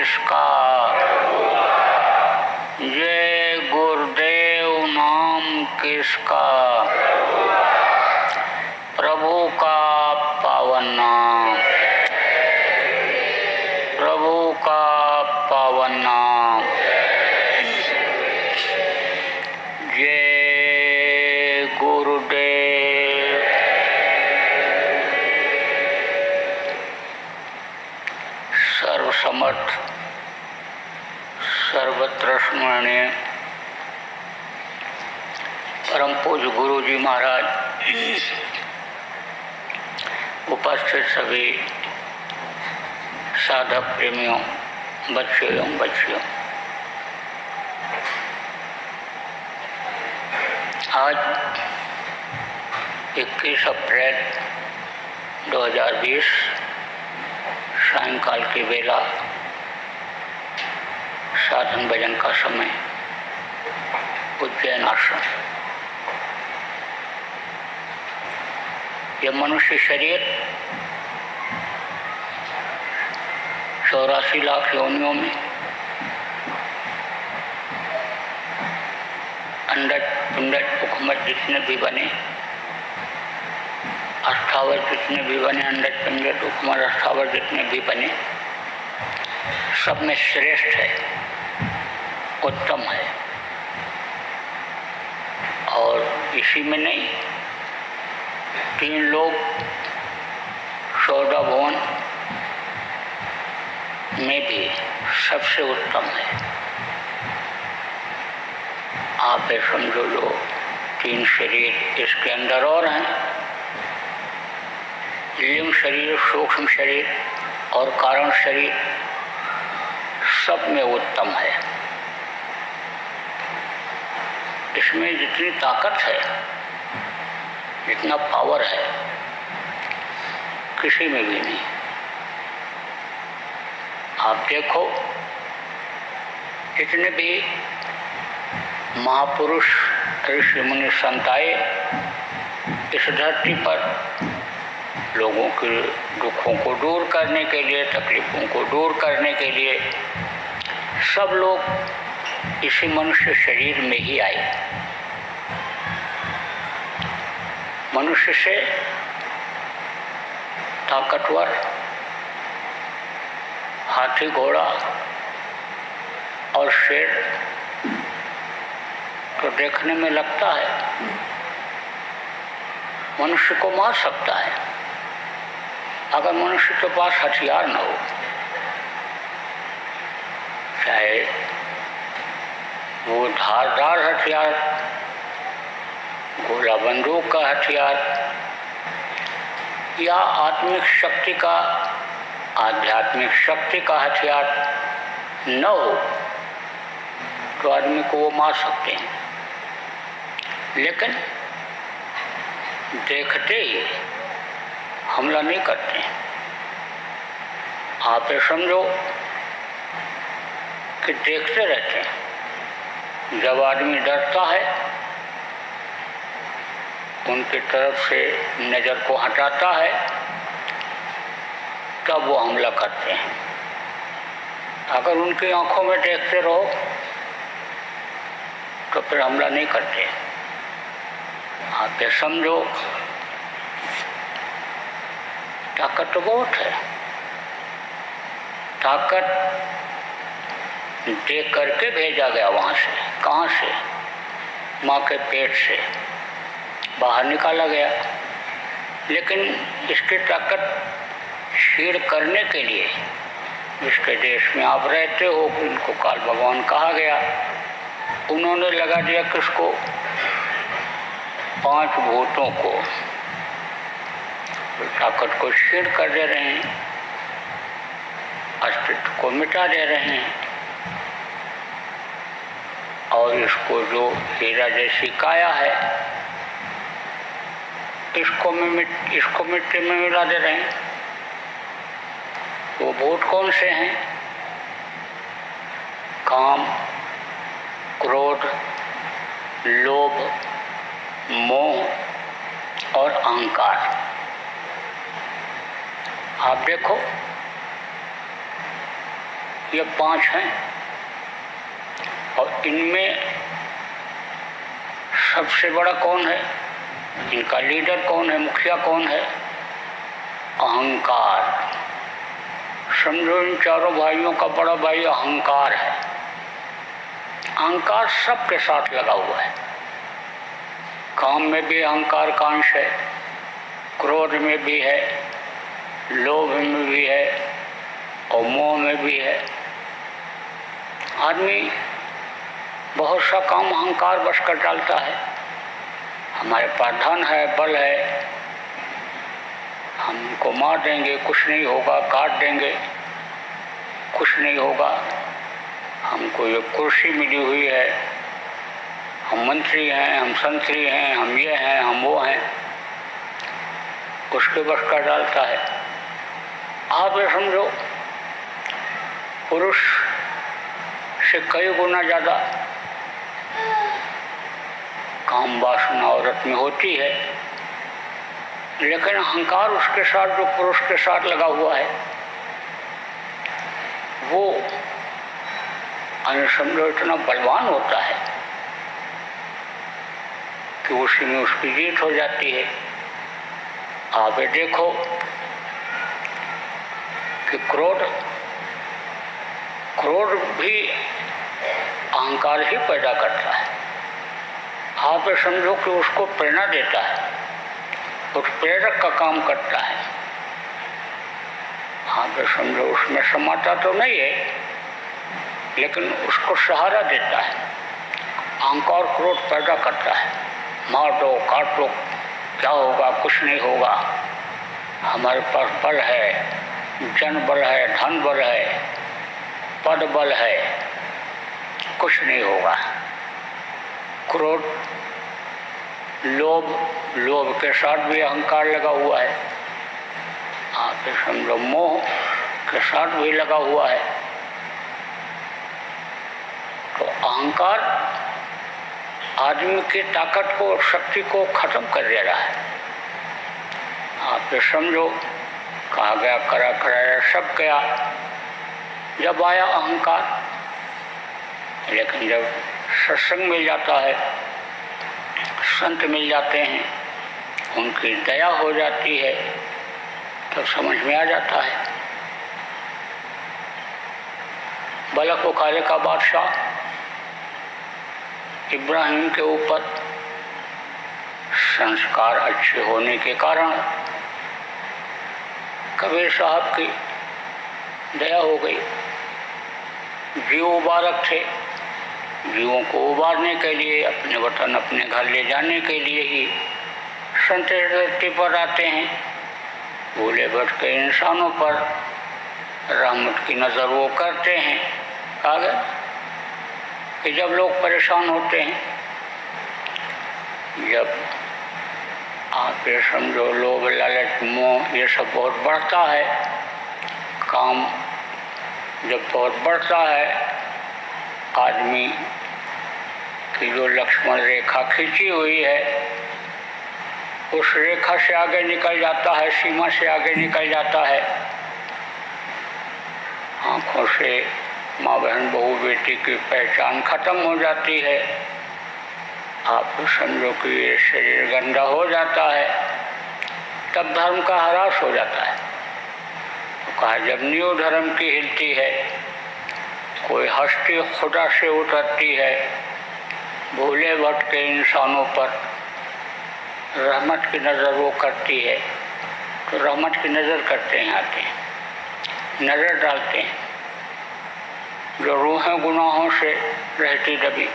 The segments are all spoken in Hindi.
किसका, जय गुरुदेव नाम किसका, प्रभु का पावन नाम, प्रभु का पावन नाम, जय गुरुदेव। सर्वसमर्थ सर्वत्र स्मरणीय परम पूज्य गुरु जी महाराज, उपस्थित सभी साधक प्रेमियों, बच्चों एवं बच्चियों, आज 21 अप्रैल 2020 सायंकाल की बेला, साधन भजन का समय, उज्जैन आश्रम। यह मनुष्य शरीर 84 लाख योनियों में अंडज पिंडज मुखमत जितने भी बने, अष्टावर जितने भी बने, अंडज पिंडज मुखमत अष्टावर जितने भी बने, सब में श्रेष्ठ है, उत्तम है। और इसी में नहीं, 3 लोग 14 भुवन में भी सबसे उत्तम है। आप ये समझो, जो 3 शरीर इसके अंदर और हैं, लिंग शरीर, सूक्ष्म शरीर और कारण शरीर, सब में उत्तम है। इसमें जितनी ताकत है, जितना पावर है, किसी में भी नहीं। आप देखो, जितने भी महापुरुष ऋषि मुनि संत आए इस धरती पर लोगों के दुखों को दूर करने के लिए, तकलीफों को दूर करने के लिए, सब लोग इसी मनुष्य शरीर में ही आए। मनुष्य से ताकतवर हाथी, घोड़ा और शेर तो देखने में लगता है मनुष्य को मार सकता है, अगर मनुष्य के पास हथियार न हो, चाहे वो धारदार हथियार, गोला बंदूक का हथियार, या आत्मिक शक्ति का, आध्यात्मिक शक्ति का हथियार न हो, तो आदमी को वो मार सकते हैं। लेकिन देखते ही हमला नहीं करते हैं। आप ये समझो कि देखते रहते हैं। जब आदमी डरता है, उनकी तरफ से नज़र को हटाता है, तब वो हमला करते हैं। अगर उनकी आंखों में देखते रहो तो फिर हमला नहीं करते। आप ये समझो, ताकत तो बहुत है। ताकत दे करके भेजा गया वहाँ से। कहाँ से? माँ के पेट से बाहर निकाला गया। लेकिन इसकी ताकत क्षीण करने के लिए, जिसके देश में आप रहते हो, इनको काल भगवान कहा गया, उन्होंने लगा दिया किसको? 5 भूतों को। ताकत को क्षीण कर दे रहे हैं, अस्तित्व को मिटा दे रहे हैं। और इसको जो हीरा जैसी काया है, इसको मिट्टी में मिला दे रहे हैं। वो भूत कौन से हैं? काम, क्रोध, लोभ, मोह और अहंकार। आप देखो, ये 5 हैं और इनमें सबसे बड़ा कौन है, इनका लीडर कौन है, मुखिया कौन है? अहंकार। समझो इन चारों भाइयों का बड़ा भाई अहंकार है। अहंकार सबके साथ लगा हुआ है। काम में भी अहंकार का अंश है, क्रोध में भी है, लोभ में भी है और मोह में भी है। आदमी बहुत सा काम अहंकार बस कर डालता है। हमारे पास धन है, बल है, हमको मार देंगे कुछ नहीं होगा, काट देंगे कुछ नहीं होगा, हमको ये कुर्सी मिली हुई है, हम मंत्री हैं, हम संतरी हैं, हम ये हैं, हम वो हैं, उसके बस कर डालता है। आप ये समझो पुरुष से कई गुना ज़्यादा काम वासना औरत में होती है, लेकिन अहंकार उसके साथ जो पुरुष के साथ लगा हुआ है वो समझो इतना बलवान होता है कि उसी में उसकी जीत हो जाती है। आप ये देखो कि क्रोध भी अहंकार ही पैदा करता है। आप ये समझो कि उसको प्रेरणा देता है, उस प्रेरक का काम करता है। आप ये समझो उसमें समाता तो नहीं है, लेकिन उसको सहारा देता है। अहंकार क्रोध पैदा करता है, मार दो काट दो, क्या होगा, कुछ नहीं होगा, हमारे पास बल है, जन बल है, धन बल है, पद बल है, कुछ नहीं होगा। क्रोध, लोभ के साथ भी अहंकार लगा हुआ है। आप समझो मोह के साथ भी लगा हुआ है। तो अहंकार आदमी की ताकत को, शक्ति को खत्म कर दे रहा है। आप ये समझो कहा गया करा कराया सब गया, जब आया अहंकार। लेकिन जब सत्संग मिल जाता है, संत मिल जाते हैं, उनकी दया हो जाती है, तो समझ में आ जाता है। बलक उखाले का बादशाह इब्राहिम के ऊपर संस्कार अच्छे होने के कारण कबीर साहब की दया हो गई। जीव उबारक थे, जीवों को उबारने के लिए, अपने वतन अपने घर ले जाने के लिए ही संत धरती पर आते हैं। भूले भटके इंसानों पर रहमत की नज़र वो करते हैं। कहा गया कि जब लोग परेशान होते हैं, जब आप ये समझो लोभ लालच मोह ये सब बहुत बढ़ता है, काम जब बहुत बढ़ता है, आदमी की जो लक्ष्मण रेखा खींची हुई है उस रेखा से आगे निकल जाता है, सीमा से आगे निकल जाता है। आँखों से माँ बहन बहू बेटी की पहचान खत्म हो जाती है। आप समझो कि ये शरीर गंदा हो जाता है, तब धर्म का ह्रास हो जाता है। तो कहा जब नींव धर्म की हिलती है, कोई हस्ती खुदा से उतरती है, भूले भटके इंसानों पर रहमत की नज़र वो करती है, तो रहमत की नज़र करते हैं, आते हैं, नज़र डालते हैं। जो रूहें गुनाहों से रहती दबी,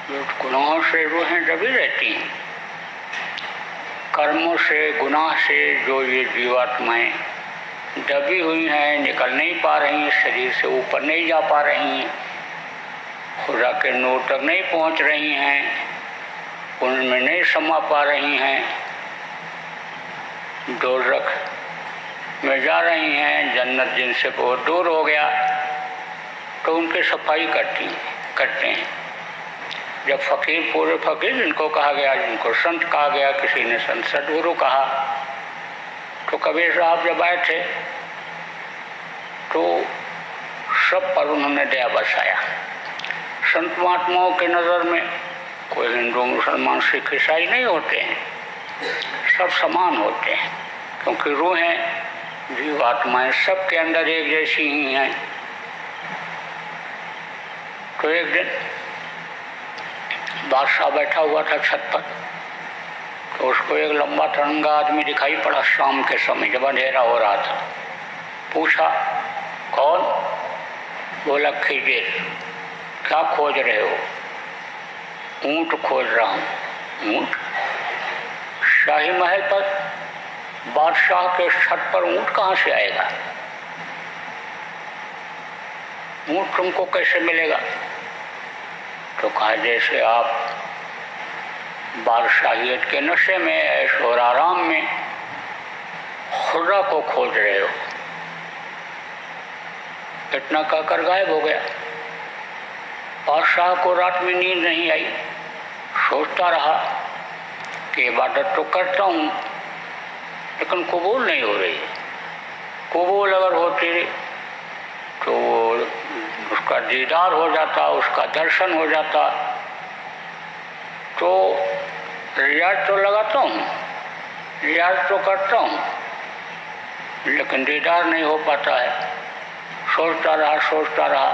जो गुनाहों से रूहें दबी रहती हैं, कर्मों से गुनाह से जो ये जीवात्माएं दबी हुई हैं, निकल नहीं पा रही हैं, शरीर से ऊपर नहीं जा पा रही हैं, खुदा के नूर तक नहीं पहुंच रही हैं, उनमें नहीं समा पा रही हैं, दोज़ख में जा रही हैं, जन्नत जिनसे बहुत दूर हो गया, तो उनकी सफाई करते हैं। जब फकीर, पूरे फकीर जिनको कहा गया, जिनको संत कहा गया, किसी ने संत सदगुरु कहा, तो कबीर साहब जब आए थे तो सब पर उन्होंने दया बरसाया। संत महात्माओं के नज़र में कोई हिंदू मुसलमान सिख ईसाई नहीं होते हैं, सब समान होते हैं, क्योंकि रूहें जीवात्माएं सबके अंदर एक जैसी ही हैं। तो एक दिन बादशाह बैठा हुआ था छत पर, तो उसको एक लंबा तिरंगा आदमी दिखाई पड़ा शाम के समय जब अंधेरा हो रहा था। पूछा, कौन? बोला, खिजिर। क्या खोज रहे हो? ऊंट खोज रहा हूँ। ऊंट? शाही महल पर बादशाह के छत पर ऊंट कहाँ से आएगा? ऊंट तुमको कैसे मिलेगा? तो कहा, जैसे आप बादशाहियत के नशे में, ऐश और आराम में खुदा को खोज रहे हो। इतना कहकर गायब हो गया। बादशाह को रात में नींद नहीं आई, सोचता रहा कि इबादत तो करता हूँ लेकिन कबूल नहीं हो रही। कबूल अगर होती तो उसका दीदार हो जाता, उसका दर्शन हो जाता। तो रियाज तो लगाता हूँ, रियाज तो करता हूँ, लेकिन दीदार नहीं हो पाता है। सोचता रहा।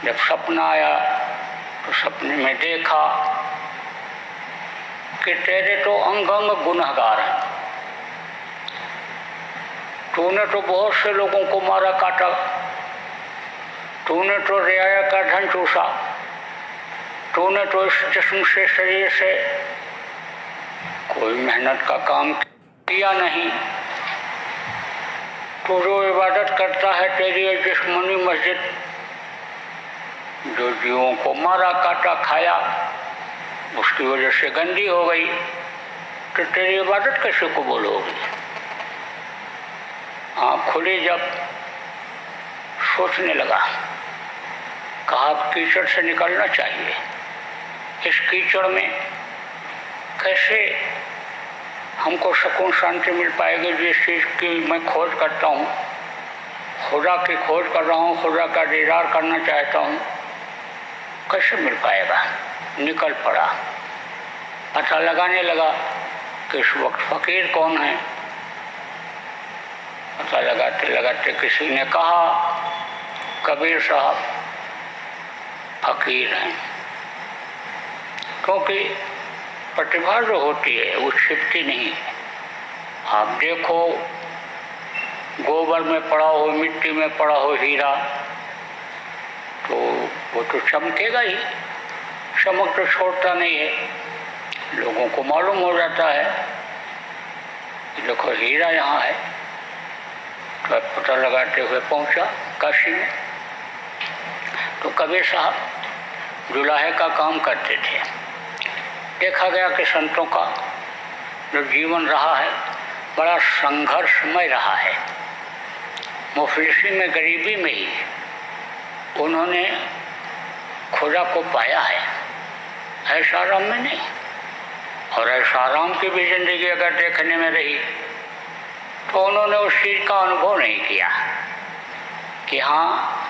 जब सपना आया तो सपने में देखा कि तेरे तो अंग अंग गुनहगार हैं। तूने तो बहुत से लोगों को मारा काटा, तूने तो रियाया का धन चूसा, तूने तो इस जिस्म से, शरीर से कोई मेहनत का काम किया नहीं। तू जो इबादत करता है, तेरी जिस्मानी मस्जिद जो जीवों को मारा काटा खाया उसकी वजह से गंदी हो गई, तो तेरी इबादत कैसे कबूल होगी? आँख खुली जब सोचने लगा, कहा कीचड़ से निकलना चाहिए। इस कीचड़ में कैसे हमको सुकून शांति मिल पाएगी? जिस चीज़ की मैं खोज करता हूँ, खुदा की खोज कर रहा हूँ, खुदा का दीदार करना चाहता हूँ, कैसे मिल पाएगा? निकल पड़ा, पता लगाने लगा कि इस वक्त फ़कीर कौन है। पता लगाते लगाते किसी ने कहा, कबीर साहब फ़कीर हैं। क्योंकि प्रतिभा जो होती है वो छिपती नहीं है। आप देखो, गोबर में पड़ा हो, मिट्टी में पड़ा हो हीरा, तो वो तो चमकेगा ही, चमक तो छोड़ता नहीं है। लोगों को मालूम हो जाता है कि देखो हीरा यहाँ है। तो पता लगाते हुए पहुँचा काशी में। तो कबीर साहब जुलाहे का काम करते थे। देखा गया कि संतों का जो जीवन रहा है बड़ा संघर्षमय रहा है। मुफलिसी में, गरीबी में ही उन्होंने खुदा को पाया है, ऐशा आराम में नहीं। और ऐशा आराम की भी जिंदगी अगर देखने में रही तो उन्होंने उस चीज़ का अनुभव नहीं किया कि हाँ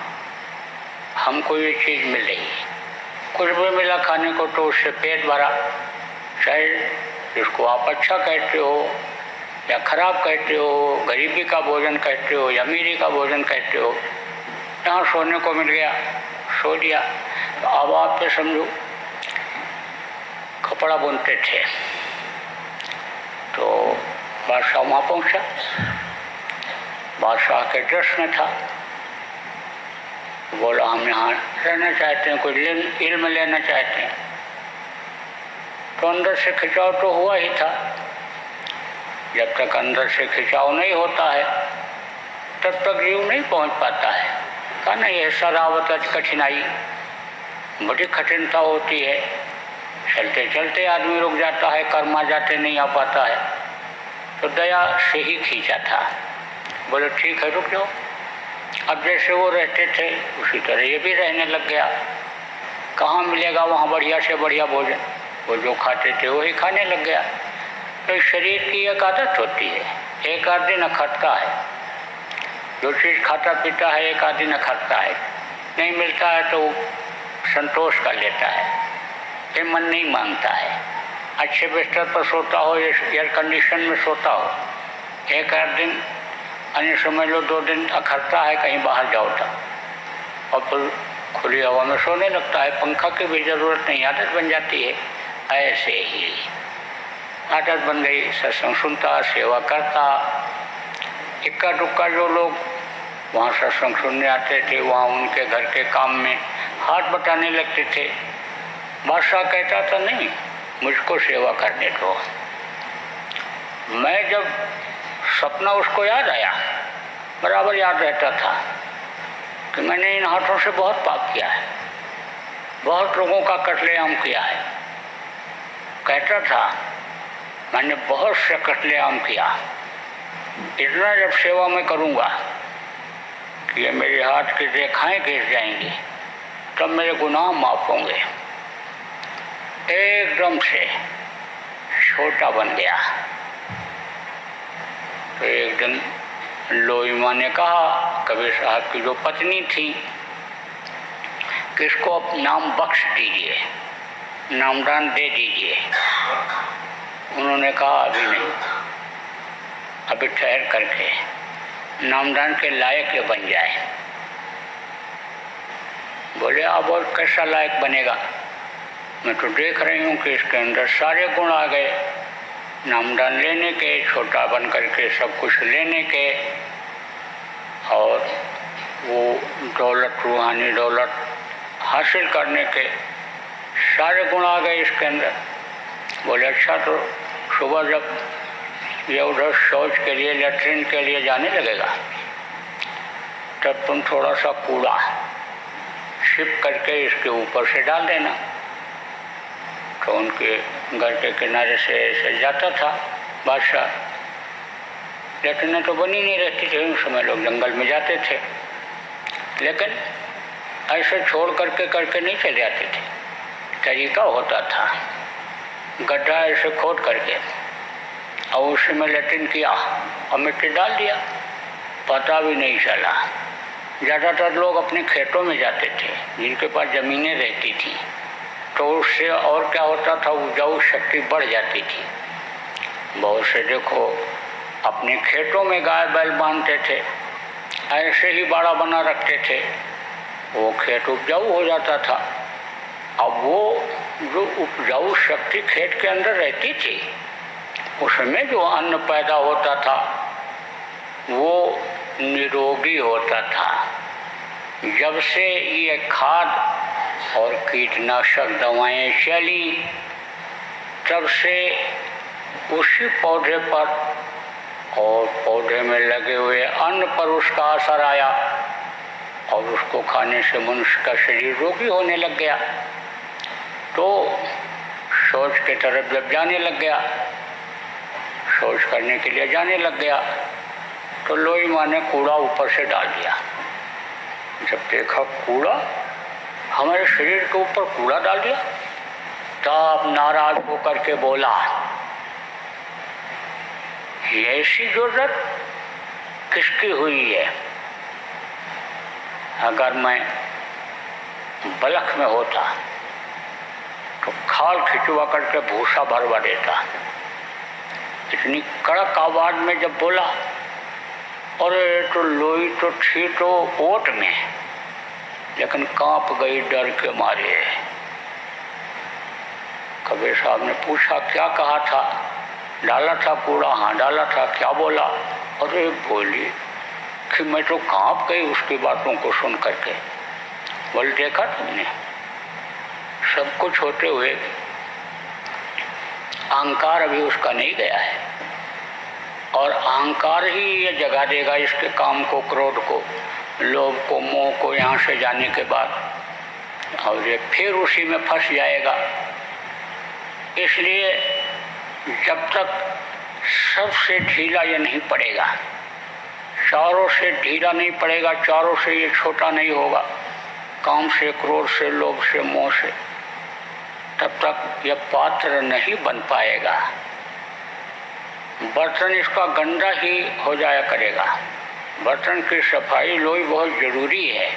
हमको ये चीज़ मिल रही है। कुछ भी मिला खाने को तो उससे पेट भरा, चाहे जिसको आप अच्छा कहते हो या खराब कहते हो, गरीबी का भोजन कहते हो या अमीरी का भोजन कहते हो। यहाँ सोने को मिल गया, सो लिया। तो अब आप पे समझो कपड़ा बुनते थे। तो बादशाह वहाँ पहुँचा, बादशाह के ड्रेस में था। बोला हम यहाँ रहना चाहते हैं, कुछ इल्म लेना चाहते हैं। तो अंदर से खिंचाव तो हुआ ही था। जब तक अंदर से खिंचाव नहीं होता है तब तक जीव नहीं पहुँच पाता है। कहा नहीं, यह सरावत कठिनाई, बड़ी कठिनता होती है। चलते चलते आदमी रुक जाता है, कर्मा जाते नहीं आ पाता है। तो दया से ही खींचा था। बोले ठीक है रुक जाओ। अब जैसे वो रहते थे उसी तरह ये भी रहने लग गया। कहाँ मिलेगा वहाँ बढ़िया से बढ़िया भोजन, वो जो खाते थे वही खाने लग गया। तो शरीर की एक आदत होती है, एक आध दिन अखटता है, जो चीज़ खाता पीता है एक आदि न खाता है, नहीं मिलता है तो संतोष कर लेता है, ये मन नहीं मांगता है। अच्छे बिस्तर पर सोता हो, एयर कंडीशन में सोता हो, एक आध दिन अन्य समझ लो 2 दिन अखरता है कहीं बाहर जाओ तो, और फिर खुली हवा में सोने लगता है, पंखा की भी ज़रूरत नहीं, आदत बन जाती है। ऐसे ही आदत बन गई, सत्संग सुनता, सेवा करता। इक्का दुक्का जो लोग वहाँ सत्संग सुनने आते थे, वहाँ उनके घर के काम में हाथ बटाने लगते थे। बादशाह कहता था नहीं, मुझको सेवा करने दो। मैं जब सपना उसको याद आया, बराबर याद रहता था कि मैंने इन हाथों से बहुत पाप किया है, बहुत लोगों का कत्लेआम किया है। कहता था मैंने बहुत से कत्लेआम किया, इतना जब सेवा में करूँगा कि ये मेरे हाथ की रेखाएं गिर जाएंगी, तब मेरे गुनाह माफ होंगे। एकदम से छोटा बन गया। तो एक दिन लोई माँ ने कहा कबीर साहब की जो पत्नी थी कि इसको अब नाम बख्श दीजिए, नामदान दे दीजिए। उन्होंने कहा अभी नहीं, अभी ठहर करके नामदान के लायक ये बन जाए। बोले अब और कैसा लायक बनेगा, मैं तो देख रही हूँ कि इसके अंदर सारे गुण आ गए, नामदान लेने के, छोटा बन करके सब कुछ लेने के, और वो दौलत, रूहानी दौलत हासिल करने के सारे गुण आ गए इसके अंदर। बोले अच्छा, तो सुबह जब ये उधर शौच के लिए, लेटरिन के लिए जाने लगेगा, तब तुम थोड़ा सा कूड़ा छिप करके इसके ऊपर से डाल देना। तो उनके घर के किनारे से ऐसे जाता था बादशाह, लेटरिन तो बनी नहीं रहती थी उस समय, लोग जंगल में जाते थे, लेकिन ऐसे छोड़ करके नहीं चले जाते थे। तरीका होता था, गड्ढा ऐसे खोद करके और उसी में लेटरिन किया और मिट्टी डाल दिया, पता भी नहीं चला। ज़्यादातर लोग अपने खेतों में जाते थे जिनके पास ज़मीनें रहती थी, तो उससे और क्या होता था, उपजाऊ शक्ति बढ़ जाती थी। बहुत से देखो अपने खेतों में गाय बैल बांधते थे, ऐसे ही बाड़ा बना रखते थे, वो खेत उपजाऊ हो जाता था। अब वो जो उपजाऊ शक्ति खेत के अंदर रहती थी, उसमें जो अन्न पैदा होता था वो निरोगी होता था। जब से ये खाद और कीटनाशक दवाएं चली, तब से उसी पौधे पर और पौधे में लगे हुए अन्न पर उसका असर आया और उसको खाने से मनुष्य का शरीर रोगी होने लग गया। तो शौच के तरफ जब जाने लग गया, शौच करने के लिए जाने लग गया, तो लोई माँ ने कूड़ा ऊपर से डाल दिया। जब देखा कूड़ा, हमारे शरीर के ऊपर कूड़ा डाल दिया, तब नाराज होकर के बोला, ऐसी जरूरत किसकी हुई है? अगर मैं बलख में होता तो खाल खिंचवा करके भूसा भरवा देता। इतनी कड़क आवाज में जब बोला, अरे तो लोई तो थी तो ओट में, लेकिन कांप गई डर के मारे। कबीर साहब ने पूछा क्या कहा था? डाला था कूड़ा? हाँ डाला था। क्या बोला? अरे बोली कि मैं तो कांप गई उसकी बातों को सुन करके। बोल देखा तुमने, सब कुछ होते हुए अहंकार अभी उसका नहीं गया है, और अहंकार ही ये जगा देगा इसके काम को, क्रोध को, लोभ को, मोह को यहाँ से जाने के बाद, और ये फिर उसी में फंस जाएगा। इसलिए जब तक सबसे ढीला ये नहीं पड़ेगा, चारों से ढीला नहीं पड़ेगा, चारों से ये छोटा नहीं होगा, काम से, क्रोध से, लोभ से, मोह से, तब तक यह पात्र नहीं बन पाएगा। बर्तन इसका गंदा ही हो जाया करेगा, बर्तन की सफाई लोई बहुत ज़रूरी है।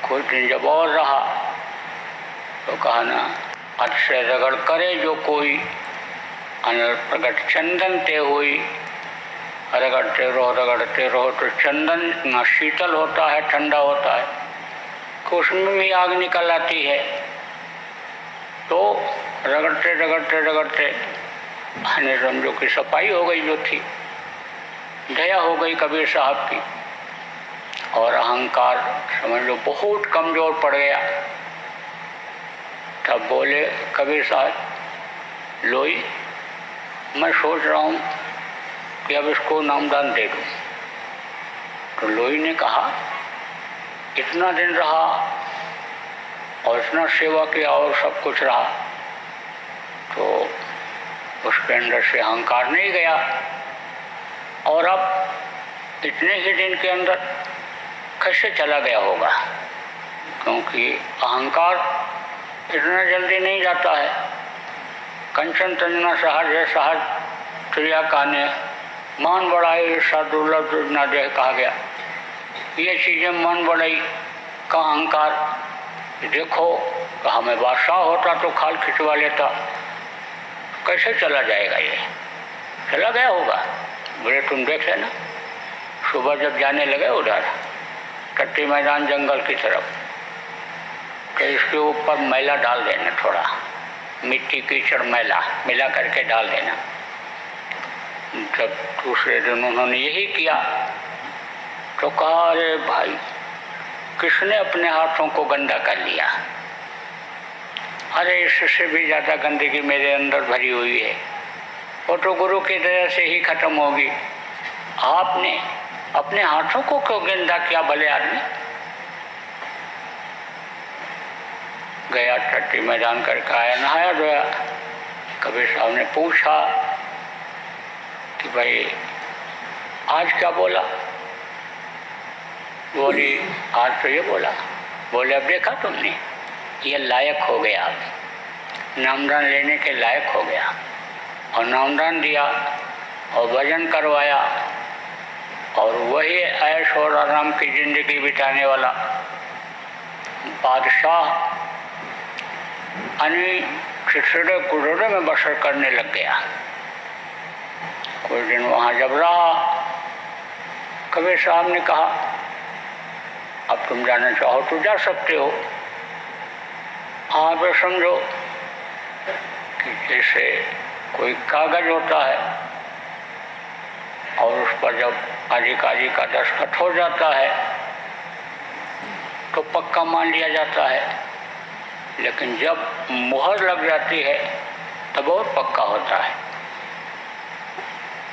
कुछ दिन जब और रहा तो कहा ना, अत से रगड़ करे जो कोई, अनल प्रगट चंदन ते हुई। रगड़ते रहो तो चंदन इतना शीतल होता है, ठंडा होता है कि उसमें भी आग निकल आती है। तो रगड़ते हने समझो की सफाई हो गई जो थी, दया हो गई कबीर साहब की, और अहंकार समझ लो बहुत कमज़ोर पड़ गया। तब बोले कबीर साहब, लोई मैं सोच रहा हूँ कि अब इसको नामदान दे दूँ। तो लोई ने कहा, इतना दिन रहा और इतना सेवा किया और सब कुछ रहा, तो उसके अंदर से अहंकार नहीं गया, और अब इतने ही दिन के अंदर कैसे चला गया होगा? क्योंकि अहंकार इतना जल्दी नहीं जाता है। कंचन तंजना सहज है, सहज त्रिया काने, मान बढ़ाई सा दुर्लभ ना देह कहा गया। ये चीज़ें मन बढ़ाई का अहंकार। देखो हमें बादशाह होता तो खाल खिंचवा लेता, कैसे चला जाएगा? ये चला गया होगा। बोले तुम देख लेना, सुबह जब जाने लगे उधर कट्टी मैदान जंगल की तरफ, तो इसके ऊपर मैला डाल देना, थोड़ा मिट्टी कीचड़ मैला मिला करके डाल देना। जब दूसरे दिन उन्होंने यही किया तो कहा, अरे भाई किसने अपने हाथों को गंदा कर लिया? अरे इससे भी ज़्यादा गंदगी मेरे अंदर भरी हुई है, वो तो गुरु की दया से ही खत्म होगी। आपने अपने हाथों को क्यों गंदा किया भले आदमी? गया टट्टी मैदान करके आया, नहाया धोया। कबीर साहब ने पूछा कि भाई आज क्या बोला? बोली आज तो ये बोला। बोले अब देखा तुमने, ये लायक हो गया, अब नामदान लेने के लायक हो गया। और नामदान दिया और भजन करवाया, और वही ऐश और आराम की जिंदगी बिताने वाला बादशाह चिड़चिड़े कुड़ोड़े में बसर करने लग गया। कुछ दिन वहाँ जब रहा, कबीर साहब ने कहा, अब तुम जाना चाहो तो जा सकते हो। आप समझो कि जैसे कोई कागज होता है और उस पर जब आजी का दस्तखत हो जाता है तो पक्का मान लिया जाता है, लेकिन जब मुहर लग जाती है तब और पक्का होता है।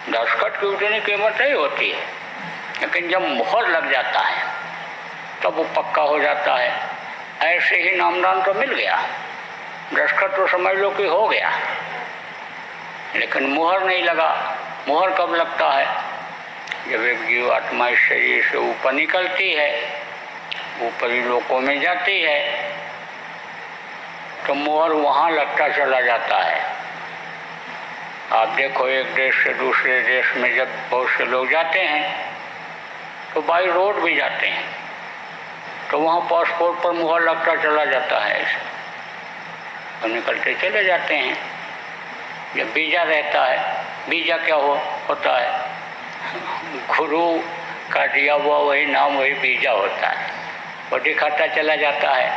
दस्तखत की उतनी कीमत नहीं होती है, लेकिन जब मुहर लग जाता है तब वो पक्का हो जाता है। ऐसे ही नामदान तो मिल गया, दस्तखत तो समझ लो कि हो गया, लेकिन मुहर नहीं लगा। मुहर कब लगता है? जब एक जीव आत्मा इस शरीर से ऊपर निकलती है, ऊपरी लोकों में जाती है, तो मुहर वहाँ लगता चला जाता है। आप देखो एक देश से दूसरे देश में जब बहुत से लोग जाते हैं तो बाई रोड भी जाते हैं, तो वहाँ पासपोर्ट पर मुहर लगता चला जाता है ऐसे, तो निकलते चले जाते हैं। जब वीज़ा रहता है, वीज़ा क्या होता है? गुरु का दिया हुआ वही नाम, वही वीज़ा होता है, वो दिखाता चला जाता है,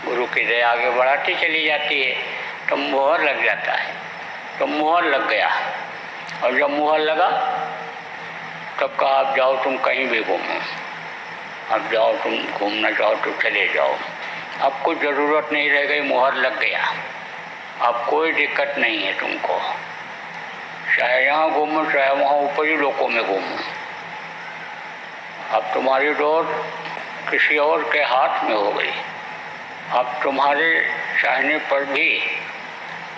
गुरु की दया आगे बढ़ाती चली जाती है, तो मुहर लग जाता है। तो मुहर लग गया, और जब मुहर लगा तब कहा अब जाओ तुम कहीं भी घूमो, अब जाओ तुम घूमना चाहो तो चले जाओ, अब कुछ ज़रूरत नहीं रह गई, मुहर लग गया, अब कोई दिक्कत नहीं है तुमको, चाहे यहाँ घूमो चाहे वहाँ ऊपरी लोकों में घूमो, अब तुम्हारी डोर किसी और के हाथ में हो गई, अब तुम्हारे चाहने पर भी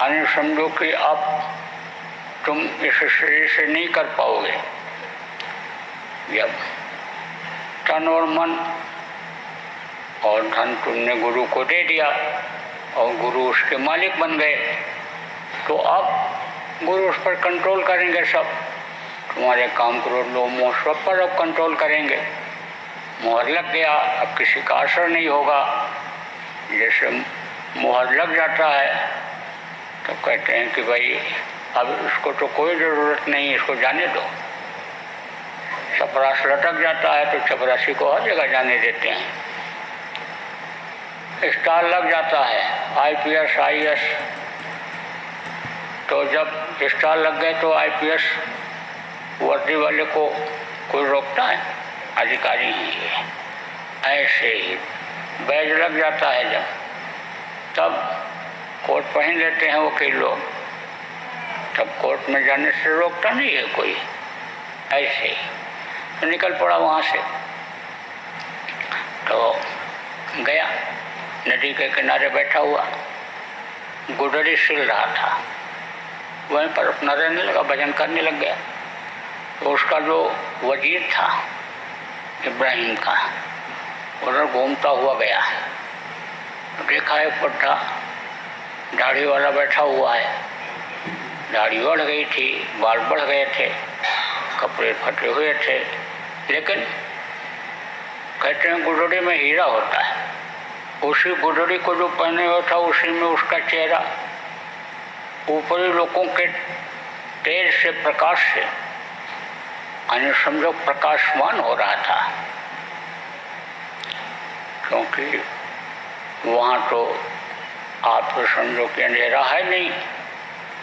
अन्य समझो कि अब तुम इस शरीर से नहीं कर पाओगे। जब तन और मन और धन तुमने गुरु को दे दिया और गुरु उसके मालिक बन गए, तो अब गुरु उस पर कंट्रोल करेंगे सब, तुम्हारे काम क्रोध लोभ मोह सब पर अब कंट्रोल करेंगे। मोहर लग गया, अब किसी का असर नहीं होगा। जैसे मोहर लग जाता है तो कहते हैं कि भाई अब इसको तो कोई ज़रूरत नहीं, इसको जाने दो। चपरास लटक जाता है तो चपरासी को हर जगह जाने देते हैं। स्टार लग जाता है, IPS IAS, तो जब स्टार लग गए तो IPS वर्दी वाले को कोई रोकता है? अधिकारी ही है। ऐसे ही बैज लग जाता है जब, तब कोट पहन लेते हैं वकील लोग, तब कोर्ट में जाने से रोकता नहीं है कोई। ऐसे ही तो निकल पड़ा वहाँ से, तो गया नदी के किनारे बैठा हुआ, गुडरी सिल रहा था, वहीं पर अपना रहने लगा, भजन करने लग गया। तो उसका जो वजीर था इब्राहिम का, उधर घूमता हुआ गया, देखा एक बुड्ढा दाढ़ी वाला बैठा हुआ है। दाढ़ी बढ़ गई थी, बाल बढ़ गए थे, कपड़े फटे हुए थे, लेकिन कहते हैं गुडरी में हीरा होता है। उसी गुडरी को जो पहने हुआ था उसी में उसका चेहरा ऊपरी लोगों के तेज से, प्रकाश से, यानी समझो प्रकाशमान हो रहा था। क्योंकि वहाँ तो आप तो समझो कि अंधेरा है नहीं,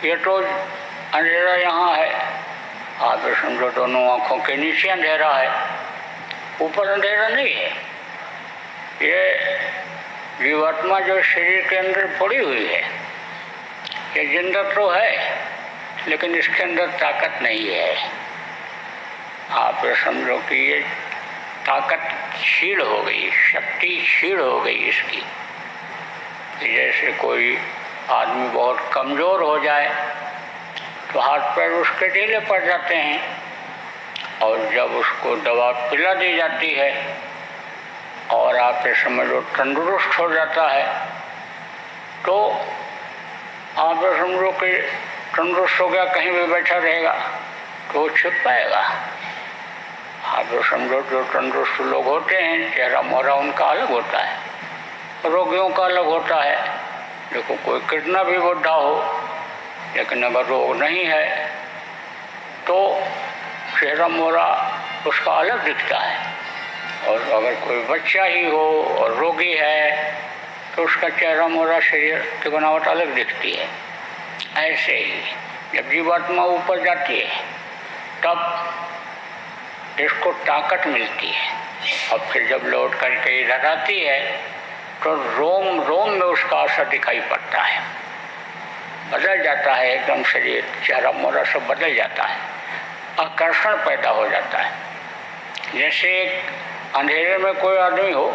ये तो अंधेरा यहाँ है, आप समझो दोनों आँखों के नीचे अंधेरा है, ऊपर अंधेरा नहीं है। ये जीवात्मा जो शरीर के अंदर पड़ी हुई है, ये जिंदा तो है लेकिन इसके अंदर ताकत नहीं है। आप समझो कि ये ताकत क्षीण हो गई, शक्ति क्षीण हो गई इसकी। जैसे कोई आदमी बहुत कमज़ोर हो जाए तो हाथ पैर उसके ढीले पड़ जाते हैं, और जब उसको दवा पिला दी जाती है और आप ये समझो तंदुरुस्त हो जाता है, तो आप समझो कि तंदुरुस्त हो गया, कहीं भी बैठा रहेगा तो वो छिप पाएगा। आप समझो जो तंदुरुस्त लोग होते हैं, चेहरा मोहरा उनका अलग होता है, रोगियों का अलग होता है। देखो कोई कितना भी बुढ़ा हो, लेकिन अगर रोग नहीं है तो चेहरा मोहरा उसका अलग दिखता है। और अगर कोई बच्चा ही हो और रोगी है तो उसका चेहरा मोहरा, शरीर की बनावट अलग दिखती है। ऐसे ही जब जीवात्मा ऊपर जाती है तब इसको ताकत मिलती है, और फिर जब लौट करके इधर आती है तो रोम रोम में उसका असर दिखाई पड़ता है, बदल जाता है एकदम शरीर, चेहरा मोहरा सब बदल जाता है, आकर्षण पैदा हो जाता है। जैसे अंधेरे में कोई आदमी हो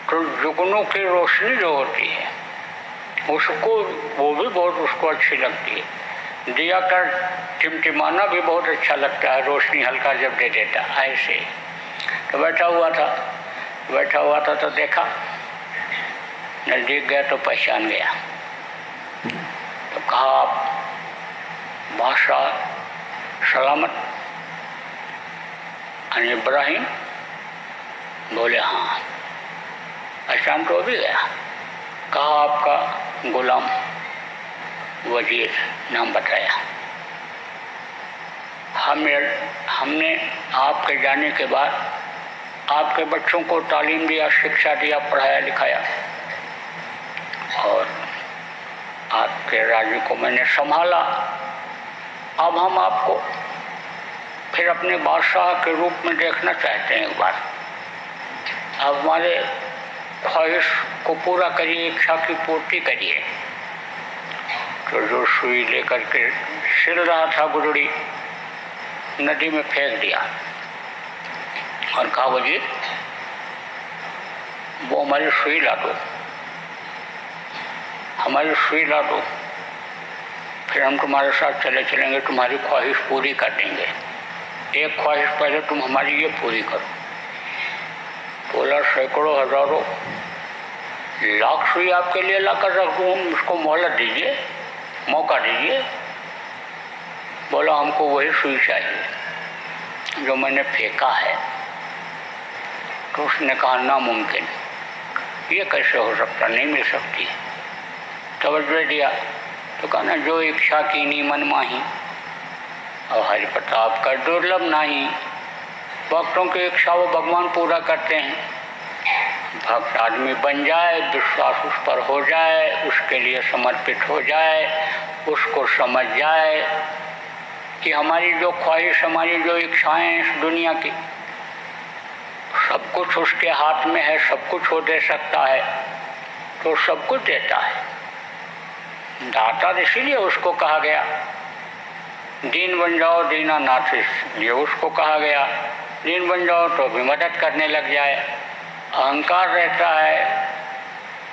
तो जुगनू की रोशनी जो होती है उसको, वो भी बहुत उसको अच्छी लगती है। दिया का टिमटिमाना भी बहुत अच्छा लगता है, रोशनी हल्का जब दे देता। ऐसे तो बैठा हुआ था तो देखा, नज़दीक गया तो पहचान गया, तो कहा आप बादशाह सलामत यानी इब्राहिम? बोले हाँ। पहचान तो भी गया। कहा आपका गुलाम वजीर, नाम बताया। हमने आपके जाने के बाद आपके बच्चों को तालीम दिया, शिक्षा दिया, पढ़ाया लिखाया, और आपके राज्य को मैंने संभाला। अब हम आपको फिर अपने बादशाह के रूप में देखना चाहते हैं एक बार। आप हमारे ख्वाहिश को पूरा करिए, इच्छा की पूर्ति करिए। तो जो सुई लेकर के सिल रहा था गुडरी, नदी में फेंक दिया और कहा वजीर वो हमारी सुई ला दो, हमारी सुई ला दो, फिर हम तुम्हारे साथ चलेंगे, तुम्हारी ख्वाहिश पूरी कर देंगे। एक ख्वाहिश पहले तुम हमारी ये पूरी करो। बोला सैकड़ों हजारों लाख सुई आपके लिए ला कर रख दूँ, उसको मोहलत दीजिए, मौका दीजिए। बोला हमको वही सुई चाहिए जो मैंने फेंका है। तो उसने कहा नामुमकिन, ये कैसे हो सकता, नहीं मिल सकती। तवज्जो दिया तो कहा ना जो इच्छा कीनी मन माही और हरि प्रताप कर दुर्लभ नहीं। भक्तों की इच्छा वो भगवान पूरा करते हैं। भक्त आदमी बन जाए, विश्वास उस पर हो जाए, उसके लिए समर्पित हो जाए, उसको समझ जाए कि हमारी जो ख्वाहिश, हमारी जो इच्छाएं हैं इस दुनिया की, सब कुछ उसके हाथ में है, सब कुछ वो दे सकता है, तो सब कुछ देता है। दाता इसीलिए उसको कहा गया, दीन बन जाओ दीना नाथ, इसलिए उसको कहा गया दीन बन जाओ तो भी मदद करने लग जाए। अहंकार रहता है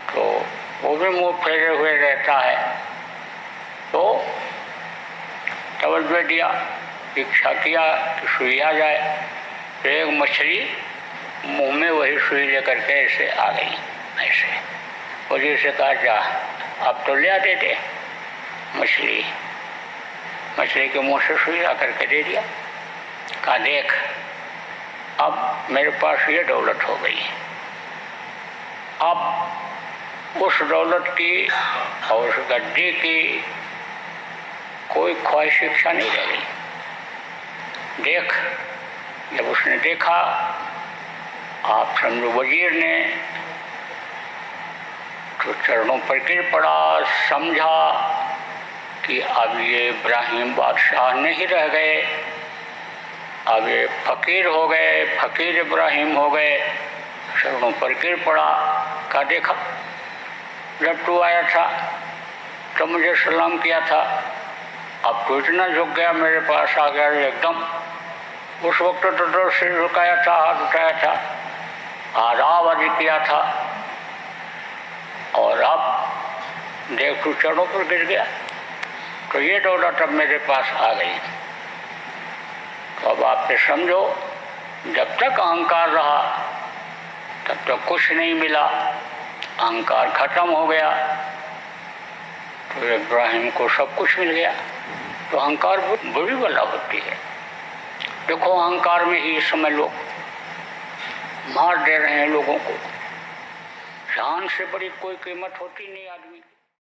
तो वो भी मुंह फेरे हुए रहता है। तो तवज्जो दिया, इच्छा किया कि सुई आ जाए, तो एक मछली मुंह में वही सुई लेकर के ऐसे आ गई ऐसे। और जैसे कहा जा आप तो ले आते थे, मछली के मुंह से सुई ला करके दे दिया। कहा देख अब मेरे पास ये दौलत हो गई, अब उस दौलत की और उस गड्डी की कोई ख्वाहिश इच्छा नहीं रह गई। देख, जब उसने देखा, आप समझो वजीर ने तो चरणों पर गिर पड़ा, समझा कि अब ये इब्राहिम बादशाह नहीं रह गए, अब ये फकीर हो गए, फकीर इब्राहिम हो गए। चरणों पर गिर पड़ा, कहा देखा जब तू आया था तो मुझे सलाम किया था, अब तो इतना झुक गया, मेरे पास आ गया एकदम। उस वक्त तो सिर झुकाया था, हाथ उठाया था, आदाब आदि किया था, और अब देख तू चरणों पर गिर गया, तो ये दौलत अब मेरे पास आ गई। तो अब आपने समझो, जब तक अहंकार रहा तब तक कुछ नहीं मिला, अहंकार खत्म हो गया तो इब्राहिम को सब कुछ मिल गया। तो अहंकार बुरी बला होती है। देखो अहंकार में ही इस समय लोग मार दे रहे हैं लोगों को। जान से बड़ी कोई कीमत होती नहीं आदमी की।